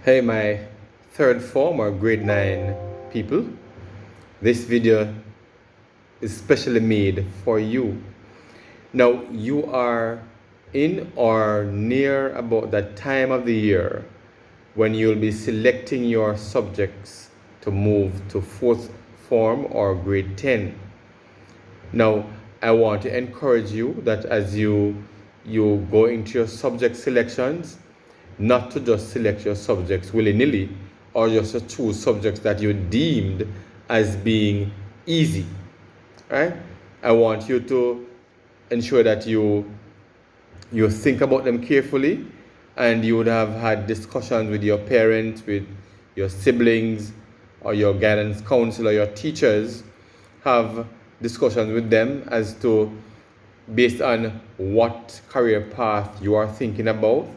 Hey, my third form or grade 9 people. This video is specially made for you. Now, you are in or near about that time of the year when you'll be selecting your subjects to move to fourth form or grade 10. Now, I want to encourage you that as you go into your subject selections, not to just select your subjects willy-nilly or just to choose subjects that you deemed as being easy, right? I want you to ensure that you think about them carefully, and you would have had discussions with your parents, with your siblings, or your guidance counselor, your teachers. Have discussions with them as to based on what career path you are thinking about.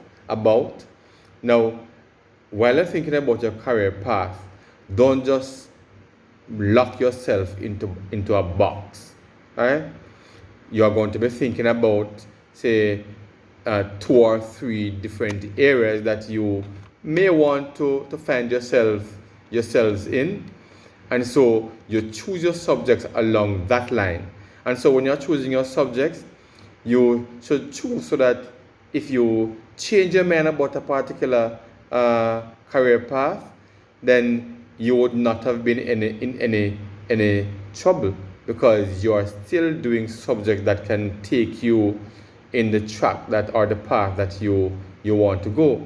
Now, while you're thinking about your career path, don't just lock yourself into a box. Right? You're going to be thinking about, say, 2 or 3 different areas that you may want to find yourselves in. And so you choose your subjects along that line. And so when you're choosing your subjects, you should choose so that if you change your mind about a particular career path, then you would not have been in any trouble, because you are still doing subjects that can take you in the track that or the path that you want to go.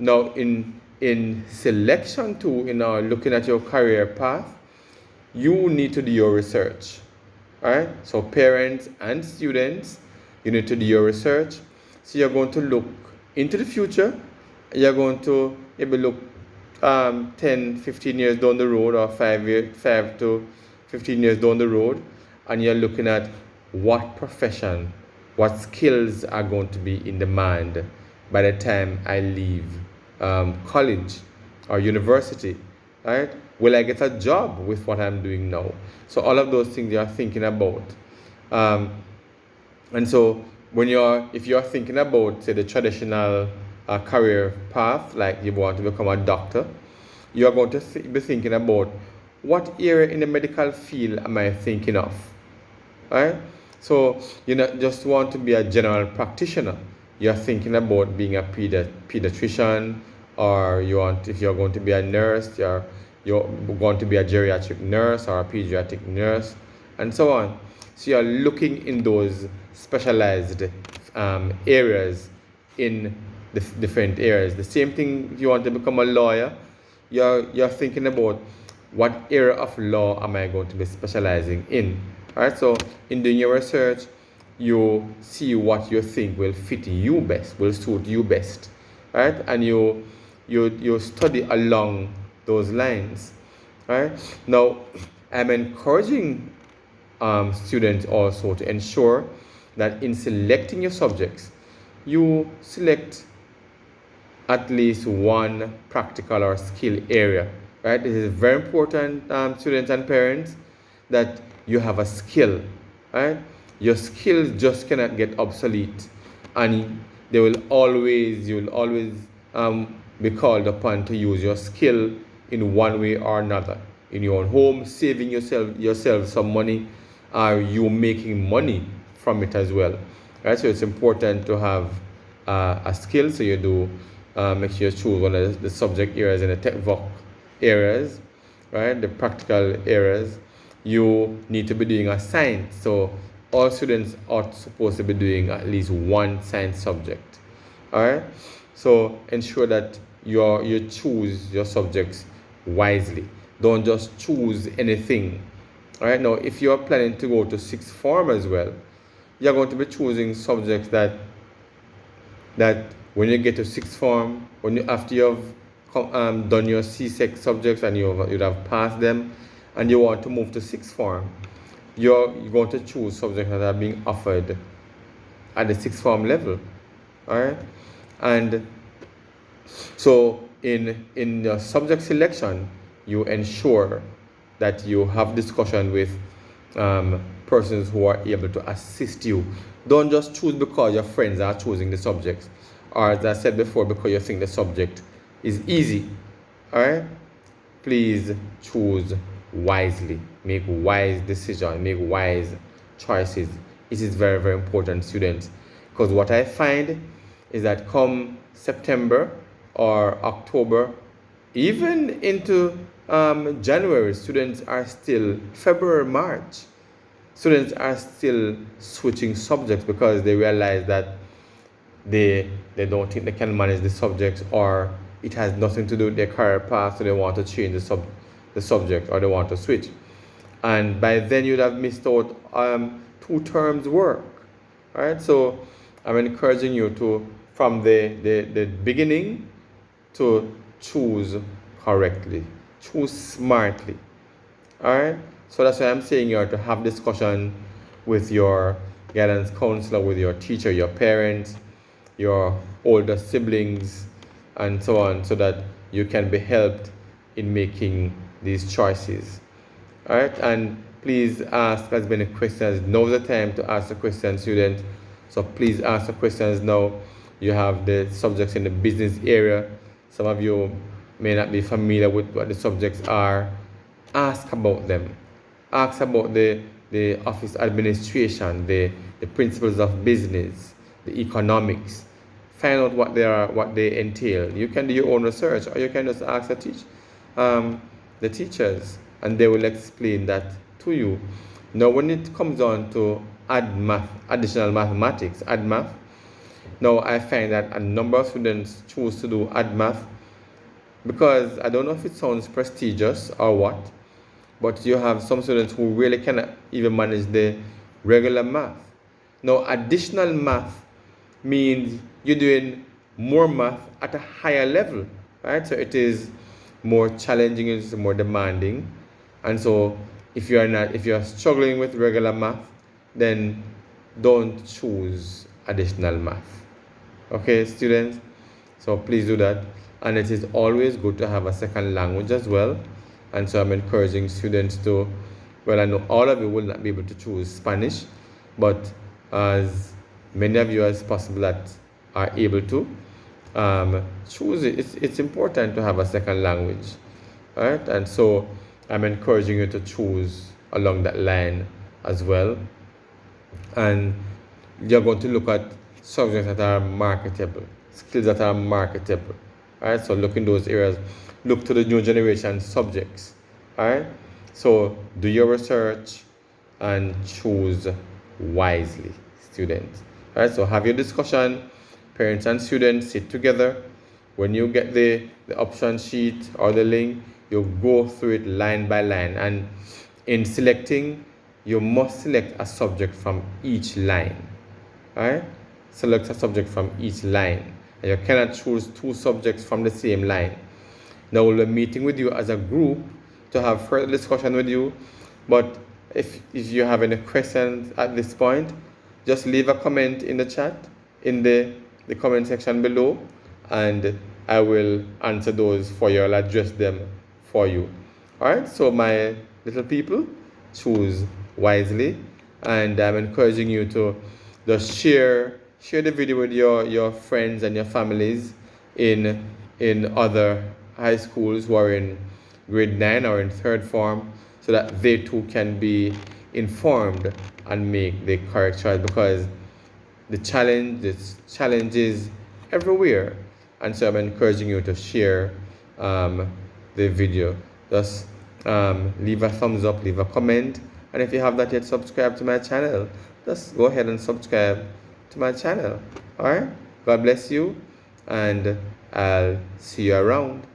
Now, in selection too, looking at your career path, you need to do your research. All right. So parents and students, you need to do your research. So you're going to look into the future. You're going to maybe look 10, 15 years down the road, or 5 to 15 years down the road, and you're looking at what profession, what skills are going to be in demand by the time I leave college or university, right? Will I get a job with what I'm doing now? So all of those things you are thinking about. And so if you're thinking about, say, the traditional career path, like you want to become a doctor, you're going to be thinking about what area in the medical field am I thinking of, right? So you not just want to be a general practitioner. You're thinking about being a pediatrician, or if you're going to be a nurse, you're going to be a geriatric nurse or a pediatric nurse, and so on. So you're looking in those specialized areas in the different areas. The same thing if you want to become a lawyer, you're thinking about what area of law am I going to be specializing in. All right, so in doing your research, you see what you think will fit you best, will suit you best, right? And you study along those lines, right? Now, I'm encouraging students also to ensure that in selecting your subjects, you select at least one practical or skill area, right? It is very important, students and parents, that you have a skill, right? Your skills just cannot get obsolete, and you will always be called upon to use your skill in one way or another, in your own home, saving yourself some money, or you making money from it as well, right? So it's important to have a skill. So you do make sure you choose one of the subject areas and the tech voc areas, right? The practical areas. You need to be doing a science. So all students are supposed to be doing at least one science subject. All right. So ensure that you choose your subjects wisely. Don't just choose anything. All right. Now, if you are planning to go to sixth form as well, you're going to be choosing subjects that when you get to sixth form, after you have done your CSEC subjects and you'd have passed them, and you want to move to sixth form, you're going to choose subjects that are being offered at the sixth form level. All right. And so in your subject selection, you ensure that you have discussion with persons who are able to assist you. Don't just choose because your friends are choosing the subjects, or as I said before, because you think the subject is easy. All right, please choose wisely, make wise decisions, make wise choices. It is very, very important, students, because what I find is that come September or October, even into January, students are still, February, March, students are still switching subjects because they realize that they don't think they can manage the subjects, or it has nothing to do with their career path, so they want to change the subject, or they want to switch. And by then you'd have missed out 2 terms work. All right, so I'm encouraging you to, from the beginning, to choose correctly, choose smartly. All right, so that's why I'm saying you are to have discussion with your guidance counselor, with your teacher, your parents, your older siblings, and so on, so that you can be helped in making these choices. All right, and please ask as many questions. Now's the time to ask the questions, students. So please ask the questions now. You have the subjects in the business area. Some of you may not be familiar with what the subjects are. Ask about them. Ask about the office administration, the principles of business, the economics. Find out what they are, what they entail. You can do your own research, or you can just ask the teachers, and they will explain that to you. Now, when it comes on to additional mathematics, add math, now I find that a number of students choose to do add math because I don't know if it sounds prestigious or what, but you have some students who really cannot even manage the regular math. Now, additional math means you're doing more math at a higher level, right? So it is more challenging, it's more demanding. And so if you're struggling with regular math, then don't choose additional math. Okay, students? So please do that. And it is always good to have a second language as well. And so I'm encouraging students to, well, I know all of you will not be able to choose Spanish, but as many of you as possible that are able to choose it. It's important to have a second language, all right? And so I'm encouraging you to choose along that line as well. And you're going to look at subjects that are marketable, skills that are marketable, all right? So look in those areas. Look to the new generation subjects, all right? So do your research and choose wisely, students. All right, so have your discussion. Parents and students sit together. When you get the option sheet or the link, you go through it line by line. And in selecting, you must select a subject from each line. All right? Select a subject from each line. And you cannot choose 2 subjects from the same line. Now we'll be meeting with you as a group to have further discussion with you. But if you have any questions at this point, just leave a comment in the chat, in the comment section below, and I will answer those for you. I'll address them for you. All right, so my little people, choose wisely, and I'm encouraging you to just share the video with your friends and your families in other high schools who are in grade 9 or in 3rd form, so that they too can be informed and make the correct choice, because the challenge is everywhere. And so I'm encouraging you to share the video. Just leave a thumbs up, leave a comment, and if you have not yet subscribed to my channel, just go ahead and subscribe to my channel. All right, God bless you, and I'll see you around.